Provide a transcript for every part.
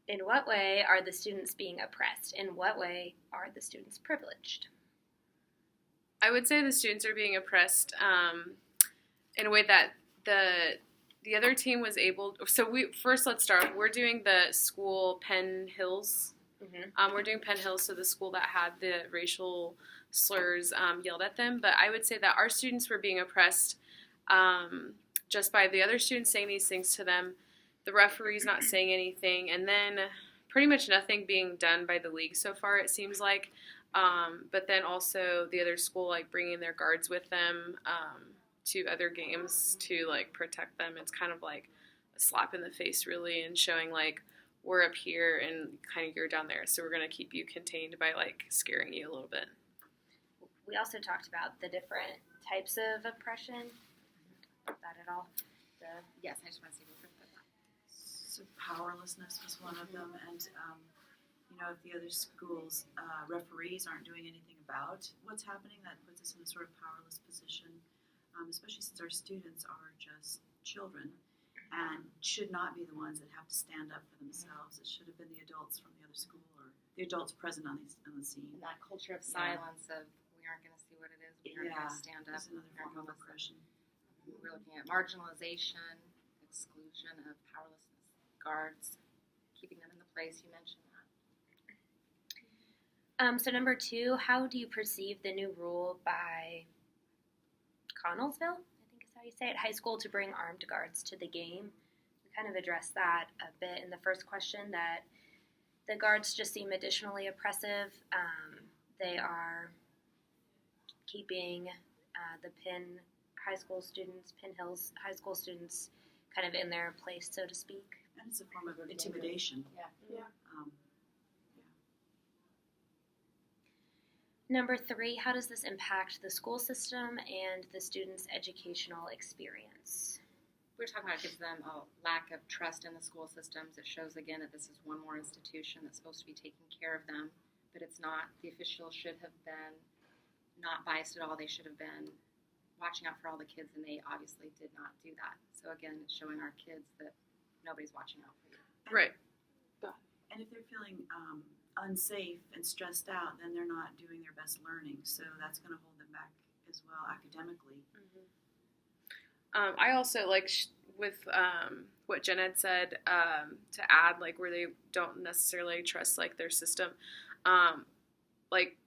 In what way are the students being oppressed? In what way are the students privileged? I would say the students are being oppressed in a way that the other team was able. So let's start. We're doing the school Penn Hills. Mm-hmm. We're doing Penn Hills, so the school that had the racial slurs yelled at them. But I would say that our students were being oppressed just by the other students saying these things to them, the referees not saying anything, and then pretty much nothing being done by the league so far, it seems like. But then also the other school, like, bringing their guards with them to other games to, like, protect them. It's kind of like a slap in the face, really, and showing, like, we're up here and kind of you're down there, so we're going to keep you contained by, like, scaring you a little bit. We also talked about the different types of oppression. That at all? Yes, I just want to say real quick about that. So powerlessness was one of them, and if the other schools' referees aren't doing anything about what's happening, that puts us in a sort of powerless position, especially since our students are just children and should not be the ones that have to stand up for themselves. It should have been the adults from the other school or the adults present on the scene. And that culture of silence of we aren't going to see what it is, we aren't going to stand up. That's another form of oppression. We're looking at marginalization, exclusion of powerlessness, guards, keeping them in the place. You mentioned that. So number 2, how do you perceive the new rule by Connellsville, I think is how you say it, high school, to bring armed guards to the game? We kind of addressed that a bit in the first question, that the guards just seem additionally oppressive. They are keeping the Penn Hills high school students kind of in their place, so to speak. And it's a form of intimidation. Yeah. Number 3, how does this impact the school system and the students' educational experience? We're talking about it gives them a lack of trust in the school systems. It shows, again, that this is one more institution that's supposed to be taking care of them, but it's not. The officials should have been not biased at all. They should have been watching out for all the kids, and they obviously did not do that. So, again, it's showing our kids that nobody's watching out for you. Right. And if they're feeling unsafe and stressed out, then they're not doing their best learning. So that's going to hold them back as well academically. Mm-hmm. I also, like, with what Jen had said, to add, like, where they don't necessarily trust, like, their system. Like,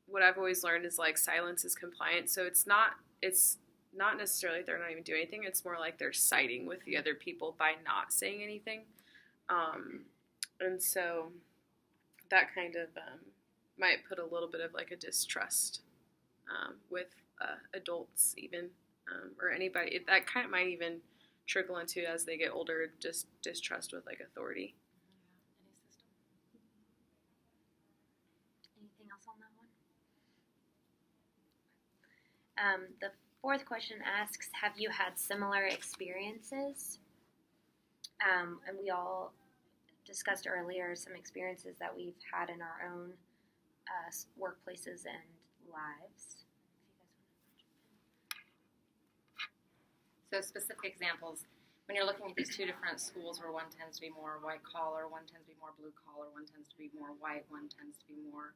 what I've always learned is, like, silence is compliance. So it's not necessarily they're not even doing anything. It's more like they're siding with the other people by not saying anything. And so that kind of might put a little bit of, like, a distrust with adults even, or anybody. That kind of might even trickle into, as they get older, just distrust with, like, authority. Anything else on that one? The 4th question asks, have you had similar experiences? And we all discussed earlier some experiences that we've had in our own workplaces and lives. So specific examples, when you're looking at these 2 different schools where one tends to be more white collar, one tends to be more blue collar, one tends to be more white, one tends to be more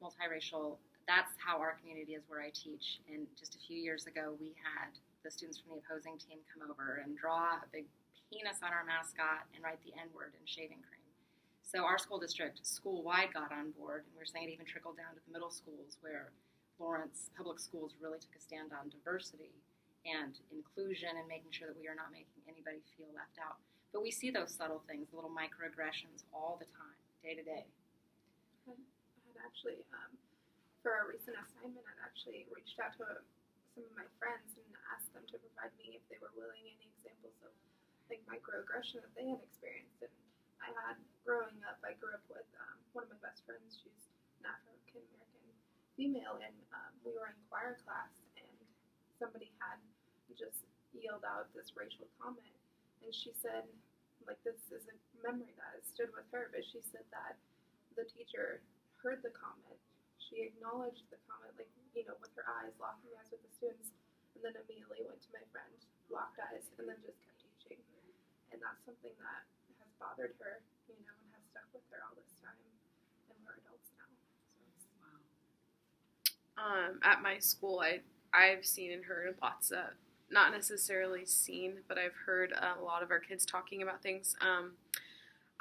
multiracial, that's how our community is where I teach. And just a few years ago, we had the students from the opposing team come over and draw a big penis on our mascot and write the N-word in shaving cream. So our school district, school-wide, got on board, and we're saying it even trickled down to the middle schools, where Lawrence Public Schools really took a stand on diversity and inclusion and making sure that we are not making anybody feel left out. But we see those subtle things, the little microaggressions all the time, day to day. I had actually, for a recent assignment, I'd actually reached out to some of my friends and asked them to provide me, if they were willing, any examples of, like, microaggression that they had experienced. And I had, growing up, I grew up with one of my best friends. She's an African-American female, and we were in choir class, and somebody had just yelled out this racial comment. And she said, like, this is a memory that has stood with her, but she said that the teacher heard the comment. She acknowledged the comment, like, with her eyes, locking eyes with the students, and then immediately went to my friend, locked eyes, and then just kept teaching. And that's something that has bothered her, and has stuck with her all this time, and we're adults now. So it's, Wow. At my school, I've seen and heard lots of, not necessarily seen, but I've heard a lot of our kids talking about things.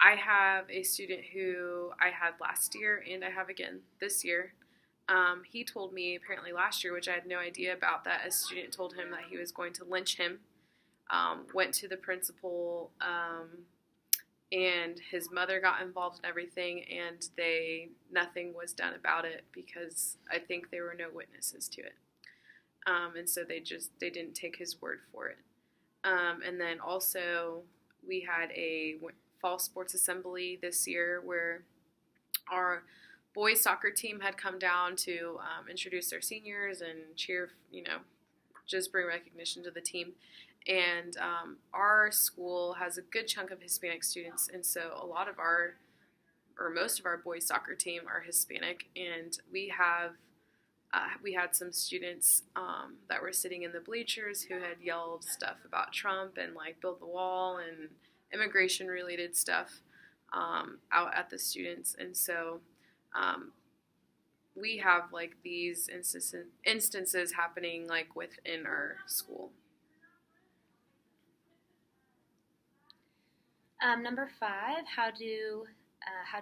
I have a student who I had last year and I have again this year. He told me apparently last year, which I had no idea about, that a student told him that he was going to lynch him. Went to the principal, and his mother got involved in everything, and nothing was done about it because I think there were no witnesses to it. And so they didn't take his word for it. And then also we had a fall sports assembly this year where our boys soccer team had come down to introduce their seniors and cheer, just bring recognition to the team. And our school has a good chunk of Hispanic students, and so a lot of most of our boys soccer team are Hispanic, and we had some students that were sitting in the bleachers who had yelled stuff about Trump and like build the wall and immigration related stuff out at the students. And so we have like these instances happening like within our school. Number 5, how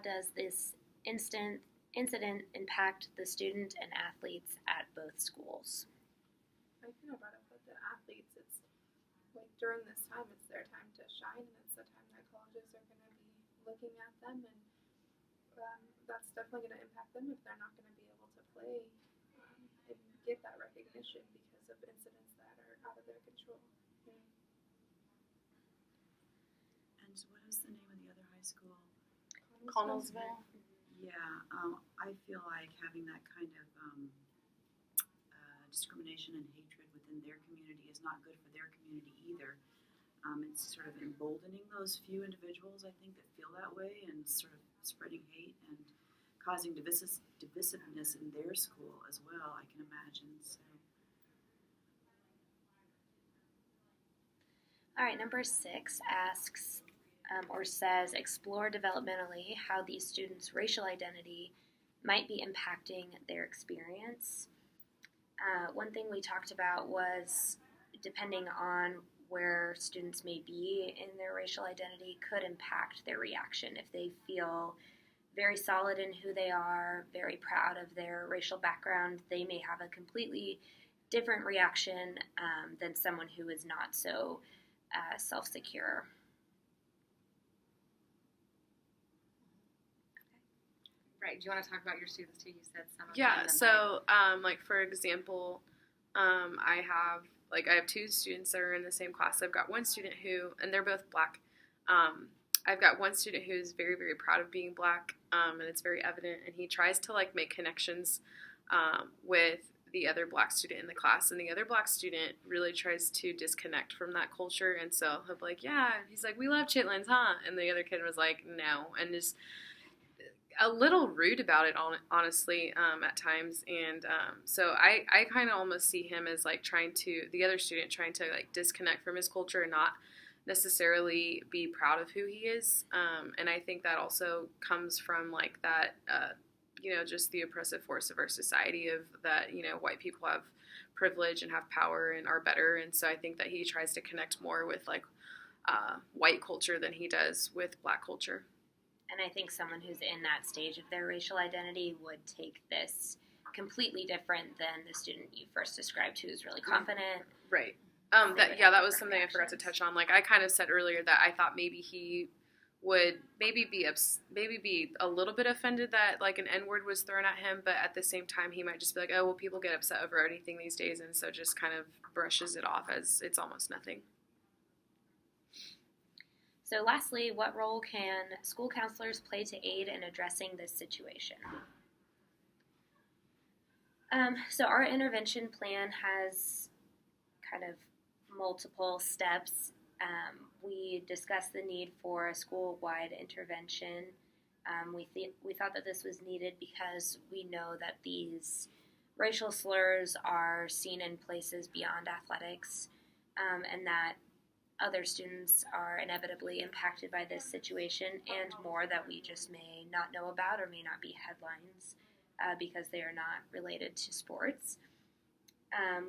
does this incident impact the student and athletes at both schools? I kind of brought up with the athletes. It's like during this time, it's their time to shine, and it's the time that colleges are going to be looking at them, and that's definitely going to impact them if they're not going to be able to play and get that recognition because of incidents that are out of their control. And what was the name of the other high school? Connellsville. Yeah, I feel like having that kind of discrimination and hatred within their community is not good for their community either. It's sort of emboldening those few individuals, I think, that feel that way, and sort of spreading hate and causing divisiveness in their school as well, I can imagine. So. All right, number 6 asks or says, explore developmentally how these students' racial identity might be impacting their experience. One thing we talked about was, depending on where students may be in their racial identity, could impact their reaction. If they feel very solid in who they are, very proud of their racial background, they may have a completely different reaction than someone who is not so self-secure. Right. Do you want to talk about your students too? You said some of them. Yeah. So, like for example, I have 2 students that are in the same class. I've got one student who, and they're both black. I've got one student who's very, very proud of being black, and it's very evident. And he tries to like make connections with the other black student in the class, and the other black student really tries to disconnect from that culture. And so he'll be like, "Yeah," he's like, "We love chitlins, huh?" And the other kid was like, "No," and just a little rude about it, honestly, at times. And so I kind of almost see him as like the other student trying to like disconnect from his culture and not necessarily be proud of who he is. And I think that also comes from like that, just the oppressive force of our society of that, white people have privilege and have power and are better. And so I think that he tries to connect more with like white culture than he does with black culture. And I think someone who's in that stage of their racial identity would take this completely different than the student you first described, who's really confident. Right. That was something I forgot to touch on. Like I kind of said earlier that I thought maybe he would maybe be a little bit offended that like an N-word was thrown at him, but at the same time he might just be like, oh, well, people get upset over anything these days, and so just kind of brushes it off as it's almost nothing. So lastly, what role can school counselors play to aid in addressing this situation? So our intervention plan has kind of multiple steps. We discussed the need for a school-wide intervention. We thought that this was needed because we know that these racial slurs are seen in places beyond athletics, and that other students are inevitably impacted by this situation, and more that we just may not know about or may not be headlines because they are not related to sports.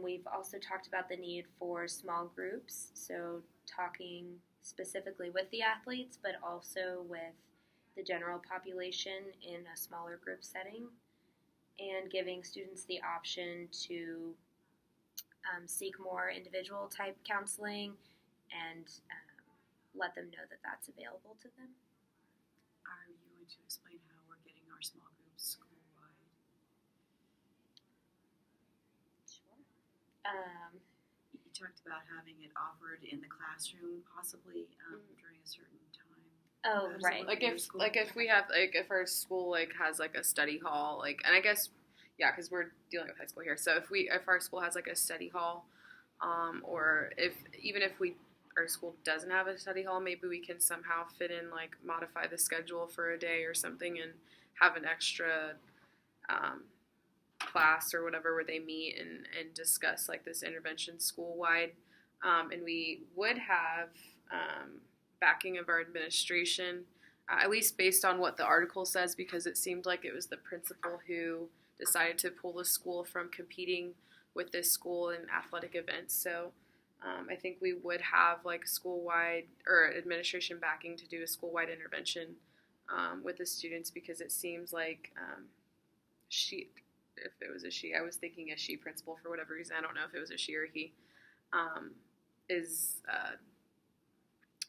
We've also talked about the need for small groups, so talking specifically with the athletes, but also with the general population in a smaller group setting, and giving students the option to seek more individual type counseling and let them know that that's available to them. Are you going to explain how we're getting our small groups school-wide? Sure. You talked about having it offered in the classroom, possibly during a certain time. Oh, right. Like if we have if our school has a study hall, and I guess because we're dealing with high school here, so if our school has a study hall, or if our school doesn't have a study hall, maybe we can somehow fit in modify the schedule for a day or something and have an extra class or whatever where they meet and discuss this intervention school-wide, and we would have backing of our administration, at least based on what the article says, because it seemed like it was the principal who decided to pull the school from competing with this school in athletic events. So I think we would have school-wide or administration backing to do a school-wide intervention with the students, because it seems like if it was a she, I was thinking a she principal for whatever reason. I don't know if it was a she or he,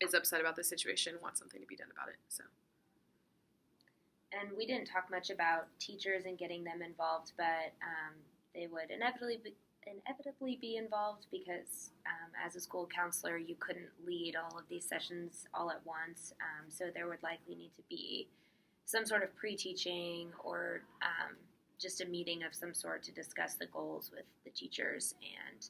is upset about the situation and wants something to be done about it. So. And we didn't talk much about teachers and getting them involved, but they would inevitably be involved because as a school counselor, you couldn't lead all of these sessions all at once. So there would likely need to be some sort of pre-teaching or just a meeting of some sort to discuss the goals with the teachers and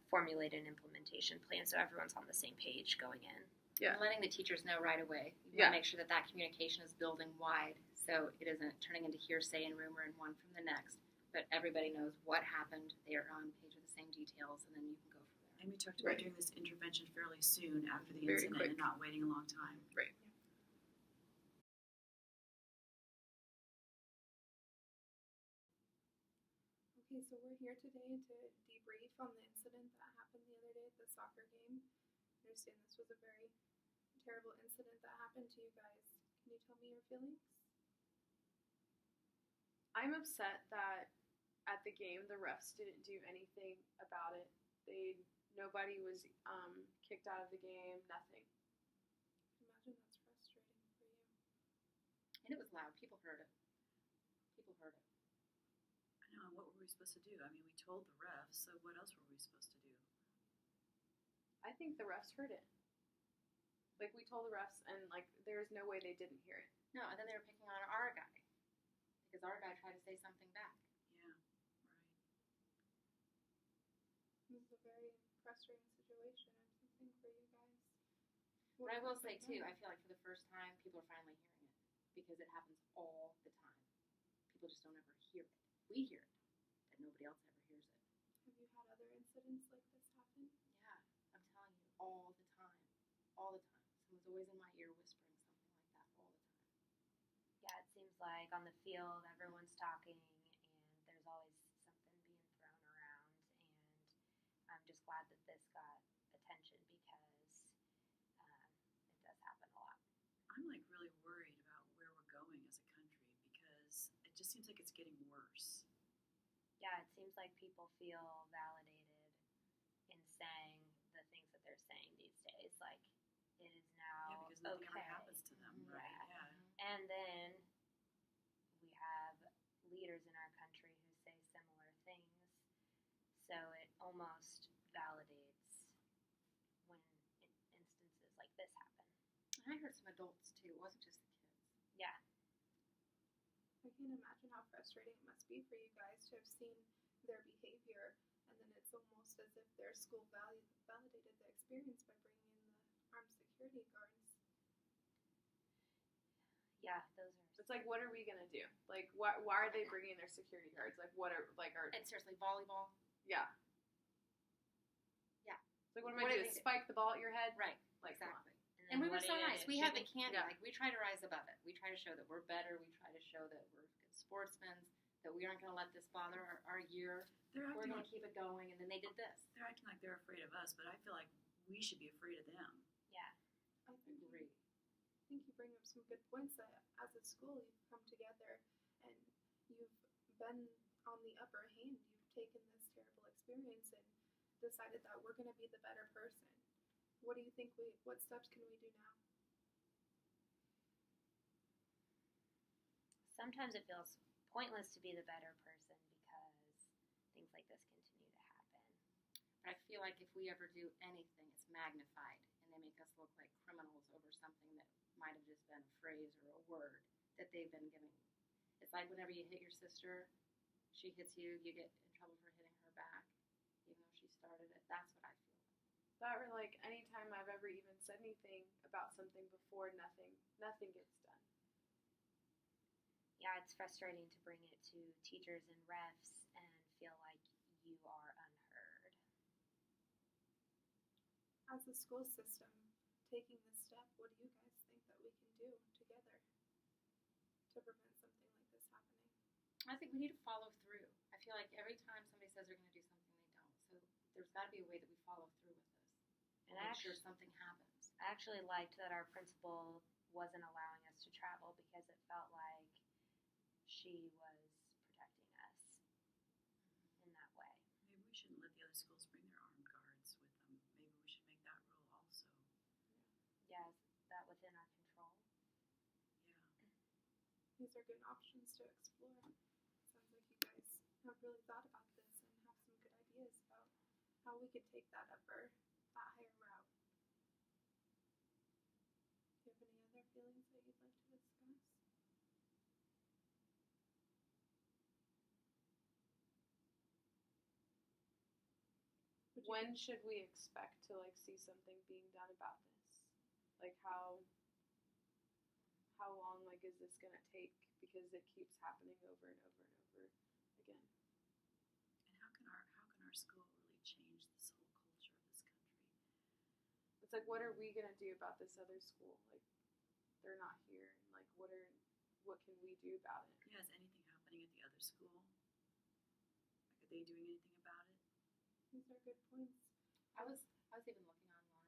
formulate an implementation plan so everyone's on the same page going in. Yeah. And letting the teachers know right away. You want to make sure that communication is building wide, so it isn't turning into hearsay and rumor and one from the next. But everybody knows what happened. They are on page with the same details, and then you can go from there. And we talked about doing this intervention fairly soon after the Very incident quick. and not waiting a long time. Right. Okay, so we're here today to debrief on the incident that happened the other day at the soccer game. I understand this was a very terrible incident that happened to you guys. Can you tell me your feelings? I'm upset that at the game the refs didn't do anything about it. Nobody was kicked out of the game. Nothing. Imagine that's frustrating for you. And it was loud. People heard it. I know, what were we supposed to do? I mean, we told the refs, so what else were we supposed to do? I think the refs heard it. We told the refs, and there is no way they didn't hear it. No, and then they were picking on our guy because our guy tried to say something back. Yeah, right. This is a very frustrating situation and something for you guys. But I will say too, I feel like for the first time, people are finally hearing it because it happens all the time. People just don't ever hear it. We hear it, but nobody else ever hears it. Have you had other incidents like this happen? Yeah, I'm telling you, all the time. All the time. Someone's always in my ear whispering something like that all the time. Yeah, it seems like on the field everyone's talking and there's always something being thrown around, and I'm just glad that this got attention because it does happen a lot. I'm really worried about where we're going as a country because it just seems like it's getting worse. Yeah, it seems like people feel validated in saying the things that they're saying these days. It is now Because nothing okay. ever happens to them, right? Yeah. And then we have leaders in our country who say similar things, so it almost validates when instances like this happen. And I heard some adults too. It wasn't just the kids. Yeah. I can't imagine how frustrating it must be for you guys to have seen their behavior, and then it's almost as if their school validated the experience by bringing in the armed security guards. Yeah, those are. It's what are we gonna do? Why are they bringing their security guards? What are And seriously, volleyball. Yeah. Yeah. It's like, what am What I do doing? they do? Spike the ball at your head? Right. Like, Exactly. then And we were what so are you nice. gonna We do? had the candy. Yeah. Like, we try to rise above it. We try to show that we're better. We try to show that we're good sportsmen, that we aren't going to let this bother our year. They're We're acting going like to keep it going. And then they did this. they're acting like they're afraid of us, but I feel like we should be afraid of them. Yeah. I think Agree. I think you bring up some good points that as a school you've come together and you've been on the upper hand. You've taken this terrible experience and decided that we're going to be the better person. What do you think what steps can we do now? Sometimes it feels pointless to be the better person because things like this continue to happen. But I feel like if we ever do anything, it's magnified. And they make us look like criminals over something that might have just been a phrase or a word that they've been giving. It's like whenever you hit your sister, she hits you, you get in trouble for hitting her back, even though she started it. That's what I feel. That or like anytime I've ever even said anything about something before, nothing gets done. Yeah, it's frustrating to bring it to teachers and refs and feel like you are unheard. As a school system, taking this step, what do you guys think that we can do together to prevent something like this happening? I think we need to follow through. I feel like every time somebody says they're going to do something, they don't. So there's got to be a way that we follow through with this. And Make sure something happens. I actually liked that our principal wasn't allowing us to travel because it felt like she was protecting us in that way. Maybe we shouldn't let the other schools bring their armed guards with them. Maybe we should make that rule also. Yeah, is that within our control? Yeah. These are good options to explore. Sounds like you guys have really thought about this and have some good ideas about how we could take that higher route. Do you have any other feelings that you'd like to discuss? When should we expect to like see something being done about this? Like how long like is this gonna take because it keeps happening over and over and over again? And how can our school really change this whole culture of this country? It's like, what are we gonna do about this other school? Like, they're not here, and like, what can we do about it? Yeah, is anything happening at the other school? Like, are they doing anything about it? These are good points. I was even looking online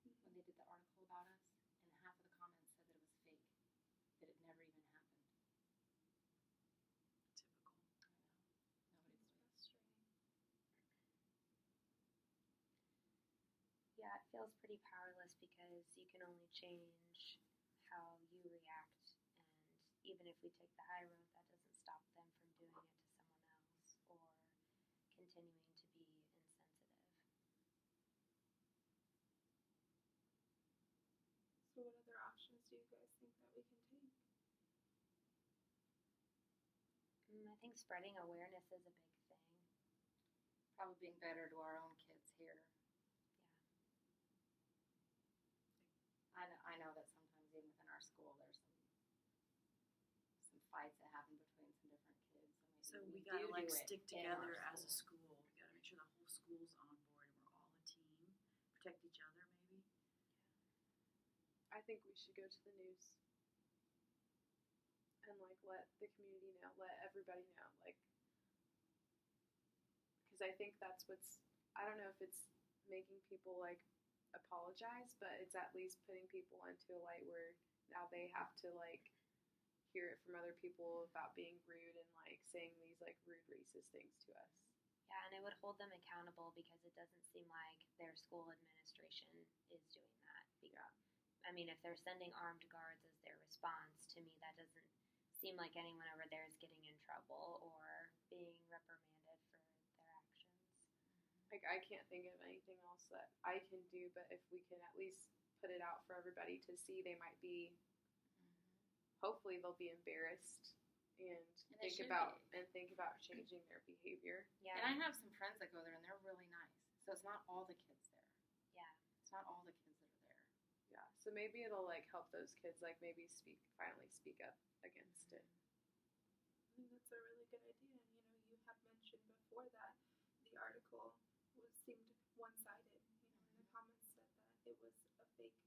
when they did the article about us, and half of the comments said that it was fake, that it never even happened. Typical. I know. Nobody It's believes. frustrating. Yeah, it feels pretty powerless because you can only change how you react, and even if we take the high road, that doesn't stop them from doing it to someone else or continuing to be insensitive. So what other options do you guys think that we can take? I think spreading awareness is a big thing. Probably being better to our own kids here. I know that sometimes even within our school there's some fights that happen between some different kids. So maybe we gotta do like it stick in our together as a school. school. We gotta make sure the whole school's on board and we're all a team. Protect each other, maybe. I think we should go to the news and like let the community know, let everybody know, like, because I think that's I don't know if it's making people like apologize, but it's at least putting people into a light where now they have to like hear it from other people about being rude and like saying these like rude racist things to us. Yeah, and it would hold them accountable because it doesn't seem like their school administration is doing that. Yeah. I mean, if they're sending armed guards as their response, to me that doesn't seem like anyone over there is getting in trouble or being reprimanded for their actions. Like, I can't think of anything else that I can do, but if we can at least put it out for everybody to see, they might be, hopefully they'll be embarrassed and think about changing their behavior. Yeah. And I have some friends that go there and they're really nice. So it's not all the kids there. Yeah. It's not all the kids that are there. Yeah, so maybe it'll like help those kids like maybe finally speak up against it. I think that's a really good idea. And, you have mentioned before that the article seemed one-sided. comments said that it was a fake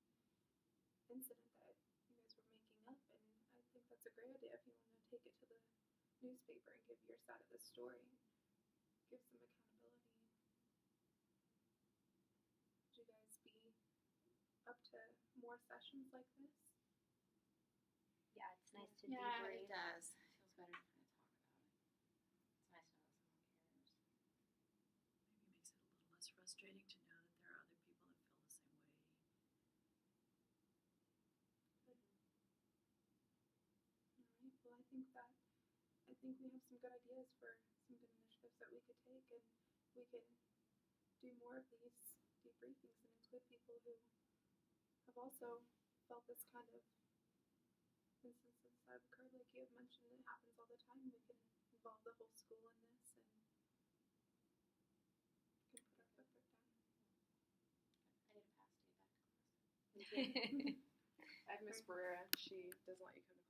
incident that you guys were making up, and I think that's a great idea if you want to take it to the newspaper and give your side of the story. Give some accountability. Would you guys be up to more sessions like this? Yeah, it's nice to Yeah, debrief. it does. It feels better to kind of talk about it. It's nice to know that someone cares. Maybe makes it a little less frustrating to know that there are other people that feel the same way. All right. Well, I think we have some good ideas for some good initiatives that we could take, and we can do more of these debriefings and include people who have also felt this kind of instances that have occurred, like you have mentioned. It happens all the time. We can involve the whole school in this, and can put our foot down. I need a pass to get back to class. I have Miss Barrera. She doesn't let you come to